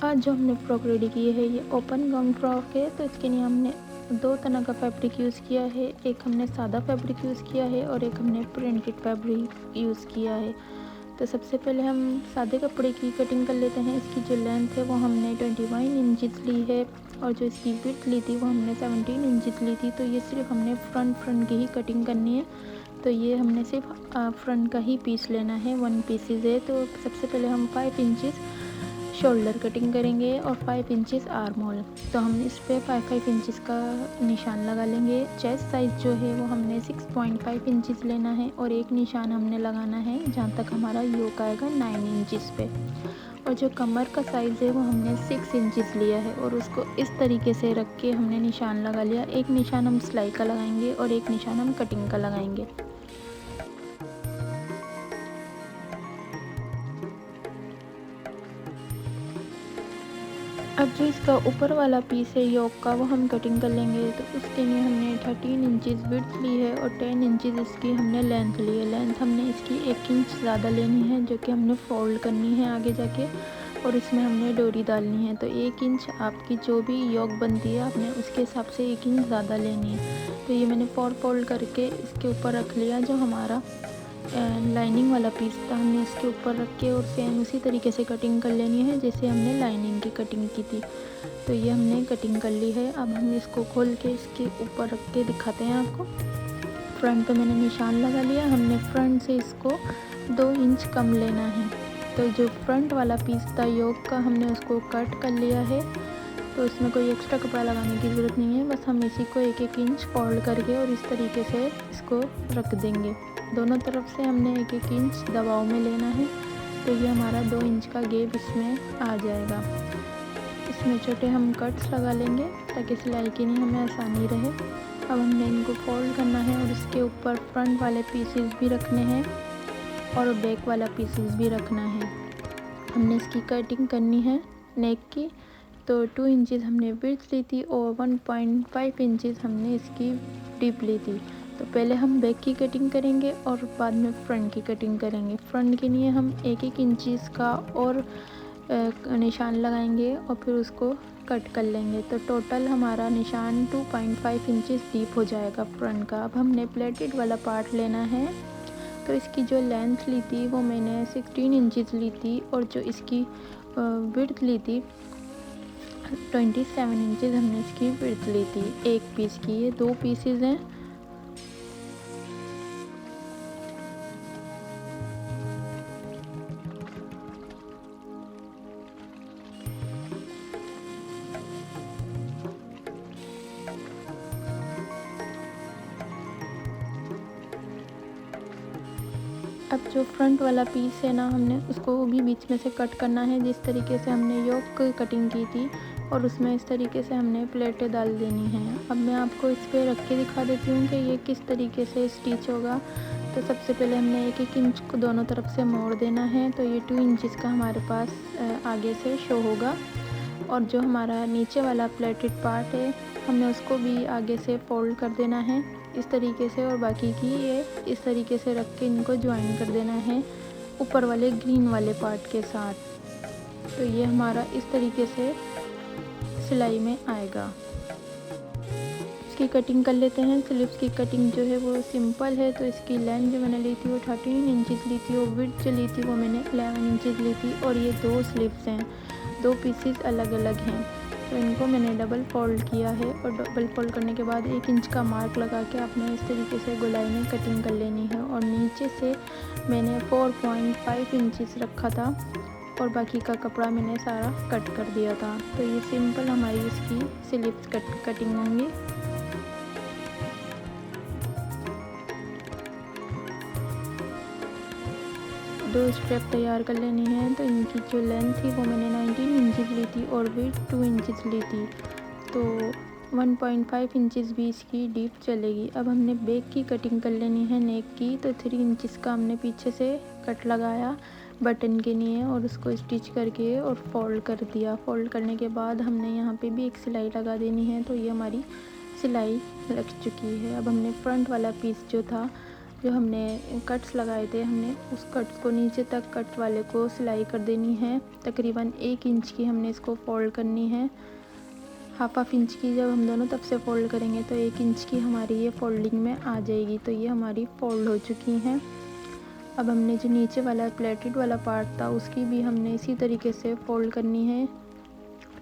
आज जो हमने फ्रॉक रेडी की है ये ओपन गाउन फ्रॉक है। तो इसके लिए हमने दो तरह का फैब्रिक यूज़ किया है। एक हमने सादा फैब्रिक यूज़ किया है और एक हमने प्रिंटेड फैब्रिक यूज़ किया है। तो सबसे पहले हम सादे कपड़े की कटिंग कर लेते हैं। इसकी जो लेंथ है वो हमने 21 इंचज़ ली है और जो इसकी विड्थ ली थी वो हमने 17 इंचज़ ली थी। तो ये सिर्फ हमने फ्रंट की ही कटिंग करनी है। तो ये हमने सिर्फ फ्रंट का ही पीस लेना है, 1 पीसेज है। तो सबसे पहले हम 5 इंचज़ शोल्डर कटिंग करेंगे और 5 इंचज़ आर्म होल। तो हम इस पे 5 इंचज़ का निशान लगा लेंगे। चेस्ट साइज़ जो है वो हमने 6.5 इंचज़ लेना है और एक निशान हमने लगाना है जहाँ तक हमारा योक आएगा 9 इंचज़ पे। और जो कमर का साइज़ है वो हमने 6 इंचज़ लिया है और उसको इस तरीके से रख के हमने निशान लगा लिया। एक निशान हम सिलाई का लगाएंगे और एक निशान हम कटिंग का लगाएंगे। अब जो इसका ऊपर वाला पीस है योक का वो हम कटिंग कर लेंगे। तो उसके लिए हमने 13 इंचज़ विड्थ ली है और 10 इंचज़ इसकी हमने लेंथ ली है। लेंथ हमने इसकी 1 इंच ज़्यादा लेनी है जो कि हमने फोल्ड करनी है आगे जाके और इसमें हमने डोरी डालनी है। तो 1 इंच आपकी जो भी योक बनती है आपने उसके हिसाब से 1 इंच ज़्यादा लेनी है। तो ये मैंने फोल्ड करके इसके ऊपर रख लिया। जो हमारा लाइनिंग वाला पीस था हमने इसके ऊपर रख के और सेम उसी तरीके से कटिंग कर लेनी है जैसे हमने लाइनिंग की कटिंग की थी। तो ये हमने कटिंग कर ली है। अब हम इसको खोल के इसके ऊपर रख के दिखाते हैं आपको। फ्रंट पे मैंने निशान लगा लिया। हमने फ्रंट से इसको 2 इंच कम लेना है। तो जो फ्रंट वाला पीस था योक का हमने उसको कट कर लिया है। तो इसमें कोई एक्स्ट्रा कपड़ा लगाने की ज़रूरत नहीं है, बस हम इसी को 1-1 इंच फोल्ड करके और इस तरीके से इसको रख देंगे। दोनों तरफ से हमने 1-1 इंच दबाव में लेना है। तो ये हमारा 2 इंच का गैप इसमें आ जाएगा। इसमें छोटे हम कट्स लगा लेंगे ताकि सिलाई के लिए हमें आसानी रहे। अब हमने इनको फोल्ड करना है और इसके ऊपर फ्रंट वाले पीसेस भी रखने हैं और बैक वाला पीसेस भी रखना है। हमने इसकी कटिंग करनी है नेक की। तो 2 इंचज़ हमने विड्थ ली थी और 1.5 इंचज़ हमने इसकी डीप ली थी। तो पहले हम बैक की कटिंग करेंगे और बाद में फ्रंट की कटिंग करेंगे। फ्रंट के लिए हम 1-1 इंचज़ का और निशान लगाएंगे और फिर उसको कट कर लेंगे। तो टोटल हमारा निशान 2.5 इंचज़ डीप हो जाएगा फ्रंट का। अब हमने प्लेटेड वाला पार्ट लेना है। तो इसकी जो लेंथ ली थी वो मैंने 16 इंचज़ ली थी और जो इसकी विड्थ ली थी 27 इंचज़ हमने इसकी विड्थ ली थी। एक पीस की ये 2 पीसेज हैं। अब जो फ्रंट वाला पीस है ना हमने उसको भी बीच में से कट करना है जिस तरीके से हमने योक कटिंग की थी और उसमें इस तरीके से हमने प्लेटें डाल देनी है। अब मैं आपको इस पर रख के दिखा देती हूँ कि ये किस तरीके से स्टिच होगा। तो सबसे पहले हमने 1-1 इंच को दोनों तरफ से मोड़ देना है। तो ये 2 इंचज़ का हमारे पास आगे से शो होगा और जो हमारा नीचे वाला प्लेटेड पार्ट है हमने उसको भी आगे से फोल्ड कर देना है इस तरीके से और बाकी की ये इस तरीके से रख के इनको ज्वाइन कर देना है ऊपर वाले ग्रीन वाले पार्ट के साथ। तो ये हमारा इस तरीके से सिलाई में आएगा। इसकी कटिंग कर लेते हैं। स्लीव्स की कटिंग जो है वो सिंपल है। तो इसकी लेंथ जो मैंने ली थी वो 13 इंचज़ ली थी और विड्थ जो ली थी वो मैंने 11 इंचज़ ली थी और ये 2 स्लीव्स हैं, 2 पीसेस अलग अलग हैं। तो इनको मैंने डबल फोल्ड किया है और डबल फोल्ड करने के बाद 1 इंच का मार्क लगा के आपने इस तरीके से गोलाई में कटिंग कर लेनी है। और नीचे से मैंने 4.5 इंचज़ रखा था और बाकी का कपड़ा मैंने सारा कट कर दिया था। तो ये सिंपल हमारी इसकी स्लीव्स कटिंग होंगी। दो स्ट्रेप तैयार कर लेनी है। तो इनकी जो लेंथ थी वो मैंने 19 इंचज़ ली थी और विड्थ 2 इंचज़ ली थी। तो 1.5 इंचज़ भी इसकी डीप चलेगी। अब हमने बैक की कटिंग कर लेनी है नेक की। तो 3 इंचज़ का हमने पीछे से कट लगाया बटन के लिए और उसको स्टिच करके और फोल्ड कर दिया। फोल्ड करने के बाद हमने यहाँ पे भी एक सिलाई लगा देनी है। तो ये हमारी सिलाई लग चुकी है। अब हमने फ्रंट वाला पीस जो था जो हमने कट्स लगाए थे, हमने उस कट्स को नीचे तक कट वाले को सिलाई कर देनी है। तकरीबन 1 इंच की हमने इसको फोल्ड करनी है। हाफ इंच की जब हम दोनों तरफ से फोल्ड करेंगे तो 1 इंच की हमारी ये फोल्डिंग में आ जाएगी। तो ये हमारी फोल्ड हो चुकी हैं। अब हमने जो नीचे वाला प्लेटेड वाला पार्ट था उसकी भी हमने इसी तरीके से फोल्ड करनी है।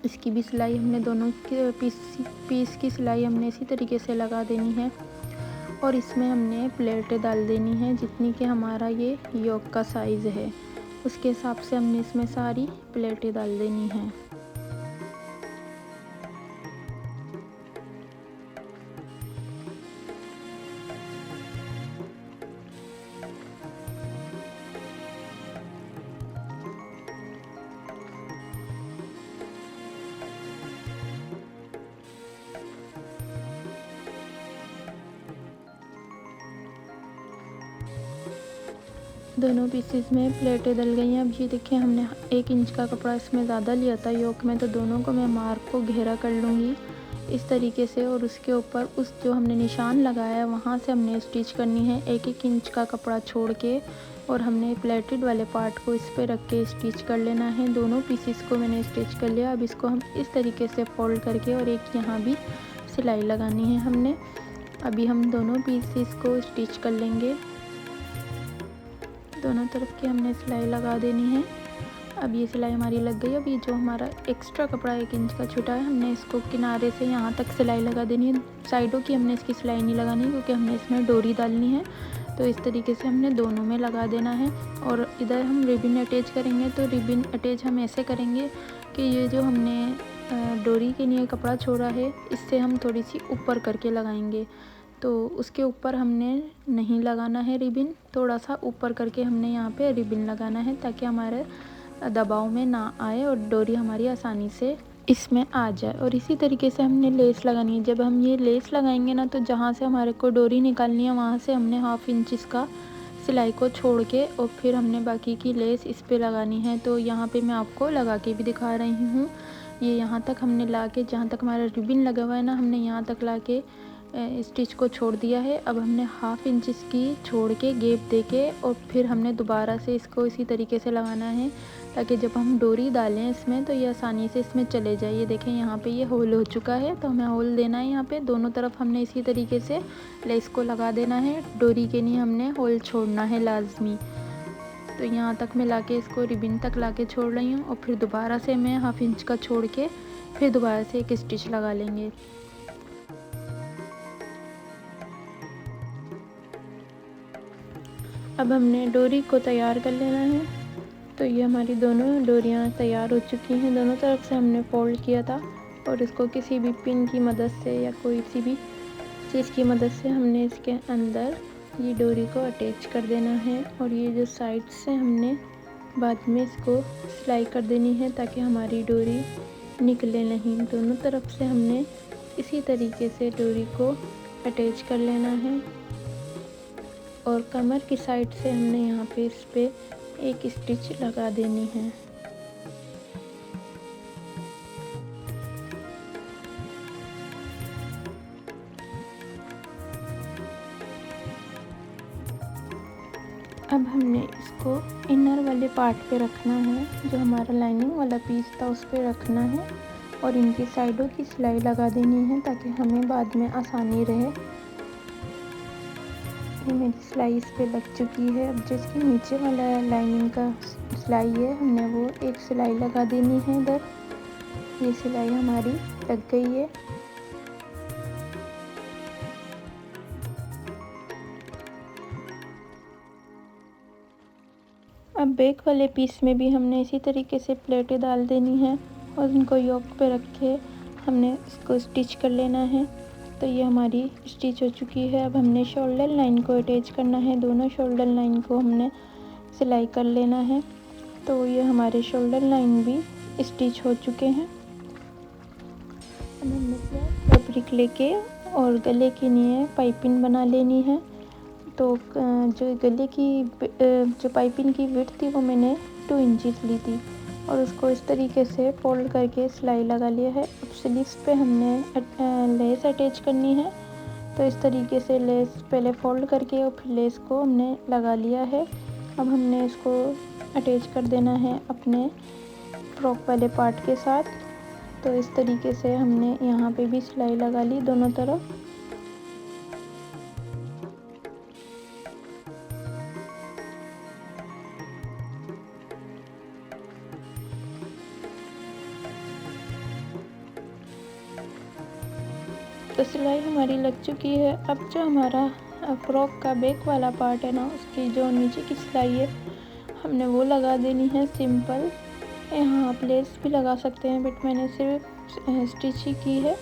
इसकी भी सिलाई हमने दोनों के पीस की सिलाई हमने इसी तरीके से लगा देनी है और इसमें हमने प्लेटें डाल देनी है जितनी कि हमारा ये योक का साइज़ है, उसके हिसाब से हमने इसमें सारी प्लेटें डाल देनी हैं। दोनों पीसेस में प्लेटें डल गई हैं। अब ये देखिए हमने 1 इंच का कपड़ा इसमें ज़्यादा लिया था योक में, तो दोनों को मैं मार्क को घेरा कर लूँगी इस तरीके से और उसके ऊपर उस जो हमने निशान लगाया है वहाँ से हमने स्टिच करनी है 1-1 इंच का कपड़ा छोड़ के और हमने प्लेटेड वाले पार्ट को इस पे रख के स्टिच कर लेना है। दोनों पीसेस को मैंने स्टिच कर लिया। अब इसको हम इस तरीके से फोल्ड करके और एक यहाँ भी सिलाई लगानी है हमने। अभी हम दोनों पीसेस को स्टिच कर लेंगे। दोनों तरफ की हमने सिलाई लगा देनी है। अब ये सिलाई हमारी लग गई। अब ये जो हमारा एक्स्ट्रा कपड़ा 1 इंच का छूटा है हमने इसको किनारे से यहाँ तक सिलाई लगा देनी है। साइडों की हमने इसकी सिलाई नहीं लगानी क्योंकि हमने इसमें डोरी डालनी है। तो इस तरीके से हमने दोनों में लगा देना है और इधर हम रिबिन अटैच करेंगे। तो रिबिन अटैच हम ऐसे करेंगे कि ये जो हमने डोरी के लिए कपड़ा छोड़ा है इससे हम थोड़ी सी ऊपर करके लगाएंगे। तो उसके ऊपर हमने नहीं लगाना है रिबिन, थोड़ा सा ऊपर करके हमने यहाँ पे रिबिन लगाना है ताकि हमारे दबाव में ना आए और डोरी हमारी आसानी से इसमें आ जाए। और इसी तरीके से हमने लेस लगानी है। जब हम ये लेस लगाएंगे ना तो जहाँ से हमारे को डोरी निकालनी है वहाँ से हमने 1/2 इंच इसका सिलाई को छोड़ के और फिर हमने बाकी की लेस इस पे लगानी है। तो यहाँ पे मैं आपको लगा के भी दिखा रही हूँ। ये यहाँ तक हमने ला के, जहाँ तक हमारा रिबिन लगा हुआ है ना, हमने यहाँ तक ला के स्टिच को छोड़ दिया है। अब हमने 1/2 इंच इसकी छोड़ के गैप दे के और फिर हमने दोबारा से इसको इसी तरीके से लगाना है ताकि जब हम डोरी डालें इसमें तो ये आसानी से इसमें चले जाए। ये देखें यहाँ पे ये होल हो चुका है, तो हमें होल देना है। यहाँ पे दोनों तरफ हमने इसी तरीके से लेस को लगा देना है। डोरी के लिए हमने होल छोड़ना है लाजमी। तो यहाँ तक मैं लाके इसको रिबिन तक लाके छोड़ रही हूँ और फिर दोबारा से मैं 1/2 इंच का छोड़ के फिर दोबारा से एक स्टिच लगा लेंगे। अब हमने डोरी को तैयार कर लेना है। तो ये हमारी दोनों डोरियाँ तैयार हो चुकी हैं। दोनों तरफ से हमने फोल्ड किया था और इसको किसी भी पिन की मदद से या कोई सी भी चीज़ की मदद से हमने इसके अंदर ये डोरी को अटैच कर देना है। और ये जो साइड से हमने बाद में इसको सिलाई कर देनी है ताकि हमारी डोरी निकले नहीं। दोनों तरफ से हमने इसी तरीके से डोरी को अटैच कर लेना है और कमर की साइड से हमने यहाँ पे इस पे एक स्टिच लगा देनी है। अब हमने इसको इनर वाले पार्ट पे रखना है, जो हमारा लाइनिंग वाला पीस था उस पे रखना है और इनकी साइडों की सिलाई लगा देनी है ताकि हमें बाद में आसानी रहे। ये मेरी सिलाई इस पे लग चुकी है। अब जिसकी नीचे वाला लाइनिंग का सिलाई है हमने वो एक सिलाई लगा देनी है इधर। ये सिलाई हमारी लग गई है। अब बैक वाले पीस में भी हमने इसी तरीके से प्लेटें डाल देनी है और उनको योक पे रख के हमने इसको स्टिच कर लेना है। तो ये हमारी स्टिच हो चुकी है। अब हमने शोल्डर लाइन को अटैच करना है। दोनों शोल्डर लाइन को हमने सिलाई कर लेना है। तो ये हमारे शोल्डर लाइन भी स्टिच हो चुके हैं। अब हमने फैब्रिक लेके और गले के लिए पाइपिंग बना लेनी है। तो जो गले की जो पाइपिंग की विड्थ थी वो मैंने 2 इंचेस ली थी और उसको इस तरीके से फोल्ड करके सिलाई लगा लिया है। अब स्लीव्स पे हमने लेस अटैच करनी है। तो तो इस तरीके से लेस पहले फोल्ड करके और फिर लेस को हमने लगा लिया है। अब हमने इसको अटैच कर देना है अपने फ्रॉक वाले पार्ट के साथ। तो इस तरीके से हमने यहाँ पे भी सिलाई लगा ली दोनों तरफ। तो सिलाई हमारी लग चुकी है। अब जो हमारा फ्रॉक का बैक वाला पार्ट है ना, उसकी जो नीचे की सिलाई है हमने वो लगा देनी है सिंपल। यहाँ आप लेस भी लगा सकते हैं, बट मैंने सिर्फ स्टिच ही की है।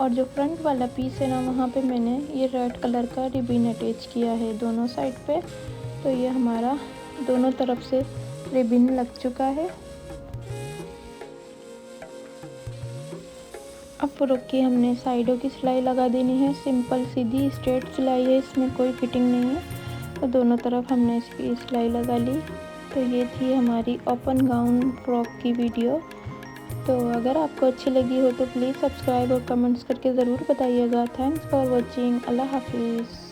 और जो फ्रंट वाला पीस है ना, वहाँ पे मैंने ये रेड कलर का रिबन अटैच किया है दोनों साइड पे। तो ये हमारा दोनों तरफ से रिबन लग चुका है। अब फ्रॉक की हमने साइडों की सिलाई लगा देनी है। सिंपल सीधी स्ट्रेट सिलाई है, इसमें कोई फिटिंग नहीं है। तो दोनों तरफ हमने इसकी सिलाई लगा ली। तो ये थी हमारी ओपन गाउन फ्रॉक की वीडियो। तो अगर आपको अच्छी लगी हो तो प्लीज़ सब्सक्राइब और कमेंट्स करके ज़रूर बताइएगा। Thanks for watching. अल्लाह हाफिज़।